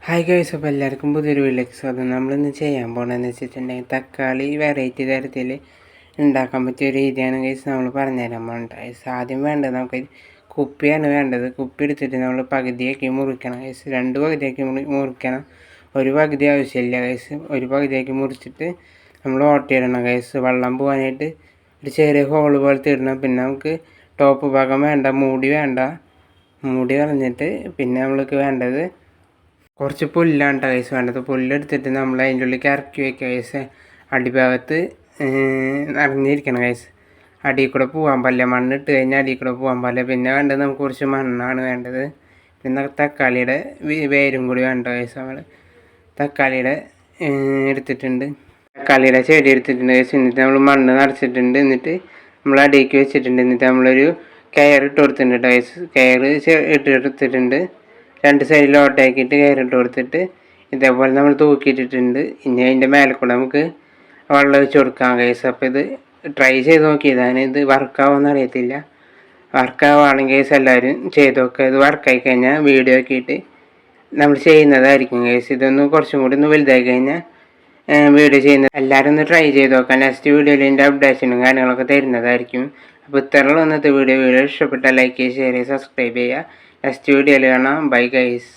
Hi guys, അപ്പോൾ എല്ലാവർക്കും പുതിയൊരു വീട്ടിലേക്ക് സ്വാഗതം. നമ്മളിന്ന് ചെയ്യാൻ പോകണമെന്ന് വെച്ചിട്ടുണ്ടെങ്കിൽ തക്കാളി വെറൈറ്റി തരത്തിൽ ഉണ്ടാക്കാൻ പറ്റിയ ഒരു രീതിയാണ് ഗൈസ് നമ്മൾ പറഞ്ഞുതരാൻ പോകുന്നത്. ഗൈസ് ആദ്യം വേണ്ടത് നമുക്ക് കുപ്പിയാണ് വേണ്ടത്. കുപ്പി എടുത്തിട്ട് നമ്മൾ പകുതിയാക്കി മുറിക്കണം ഗൈസ്. 2 പകുതിയാക്കി മുറിക്കണം. ഒരു പകുതി ആവശ്യമില്ല ഗൈസ്. ഒരു പകുതിയാക്കി മുറിച്ചിട്ട് നമ്മൾ ഓട്ടിയിടണം ഗൈസ്. വെള്ളം പോകാനായിട്ട് ഒരു ചെറിയ ഹോള് പോലത്തെ ഇടണം. പിന്നെ നമുക്ക് ടോപ്പ് ഭാഗം വേണ്ട, മൂടി കളഞ്ഞിട്ട് പിന്നെ നമ്മൾക്ക് വേണ്ടത് കുറച്ച് പുല്ലാണ് ഗൈസ് വേണ്ടത്. പുല്ലെടുത്തിട്ട് നമ്മൾ അതിൻ്റെ ഉള്ളിൽ ഇറക്കി വയ്ക്കുക ഗൈസ്. അടിഭാഗത്ത് നിറഞ്ഞിരിക്കണം ഗൈസ്. അടിയിൽ കൂടെ പോകാൻ പാടില്ല, മണ്ണിട്ട് കഴിഞ്ഞാൽ അടിയിൽ കൂടെ പോകാൻ പാടില്ല. പിന്നെ വേണ്ടത് നമുക്ക് കുറച്ച് മണ്ണാണ് വേണ്ടത്. പിന്നെ തക്കാളിയുടെ വേരും കൂടി വേണ്ട ഗൈസ്. നമ്മൾ തക്കാളിയുടെ എടുത്തിട്ടുണ്ട്, തക്കാളിയുടെ ചെടി എടുത്തിട്ടുണ്ട് ഗൈസ്. എന്നിട്ട് നമ്മൾ മണ്ണ് നിറച്ചിട്ടുണ്ട്. എന്നിട്ട് നമ്മൾ അടിയിലേക്ക് വെച്ചിട്ടുണ്ട്. എന്നിട്ട് നമ്മളൊരു കയർ ഇട്ട് കൊടുത്തിട്ടുണ്ട് ഗൈസ്. കയർ ഇട്ടെടുത്തിട്ടുണ്ട്. 2 സൈഡിൽ ഓട്ടയാക്കിയിട്ട് കയറിട്ട് കൊടുത്തിട്ട് ഇതേപോലെ നമ്മൾ തൂക്കിയിട്ടിട്ടുണ്ട്. ഇനി അതിൻ്റെ മേലെ കൂടെ നമുക്ക് വെള്ളം ഒഴിച്ച് കൊടുക്കാം ഗൈസ്. അപ്പോൾ ഇത് ട്രൈ ചെയ്ത് നോക്കിയതാണ്. ഇത് വർക്കാവുമെന്ന് അറിയത്തില്ല. വർക്കാവുകയാണെങ്കിൽ ഗൈസ് എല്ലാവരും ചെയ്ത് നോക്കുക. ഇത് വർക്കായി കഴിഞ്ഞാൽ വീഡിയോ ആക്കിയിട്ട് നമ്മൾ ചെയ്യുന്നതായിരിക്കും ഗൈസ്. ഇതൊന്ന് കുറച്ചും കൂടി ഒന്ന് വലുതായി കഴിഞ്ഞാൽ വീഡിയോ ചെയ്യുന്നത് എല്ലാവരും ഒന്ന് ട്രൈ ചെയ്ത് നോക്കാം. നെക്സ്റ്റ് വീഡിയോയിൽ ഇതിൻ്റെ അപ്ഡേഷനും കാര്യങ്ങളൊക്കെ തരുന്നതായിരിക്കും. അപ്പോൾ ഇത്രയുള്ള ഇന്നത്തെ വീഡിയോ ഇഷ്ടപ്പെട്ടാൽ ലൈക്ക് ചെയ്യുക, ഷെയർ ചെയ്യുക, സബ്സ്ക്രൈബ് ചെയ്യുക. നെക്സ്റ്റ് വീഡിയോയിൽ കാണാം. Bye guys.